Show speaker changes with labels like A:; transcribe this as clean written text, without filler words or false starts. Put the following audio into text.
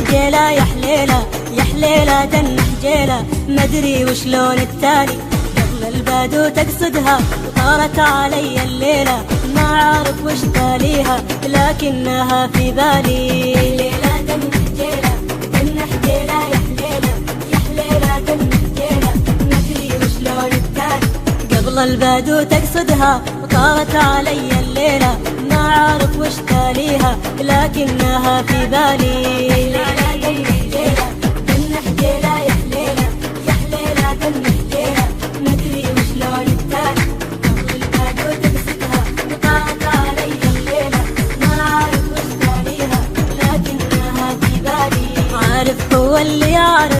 A: حجيلة يا حليلة يا حليلة تنح جيلة، مدري وشلون التالي قبل البدو تقصدها وطارت علي الليلة، ما عارف وش تاليها لكنها في بالي. يا حليلة تنح جيلة تنح جيلة يا حليلة يا حليلة تنح جيلة، مدري وشلون التالي قبل البدو تقصدها وطارت علي الليلة، ما عارف وش تاليها لكنها في بالي. يا حليلة تنح جيلة يا حليلة يا حليلة تنح جيلة، مدري وشلون التالي قبل البدو تقصدها وطارت علي الليلة، ما عارف وش تاليها لكنها في بالي. عارف هو اللي يعرف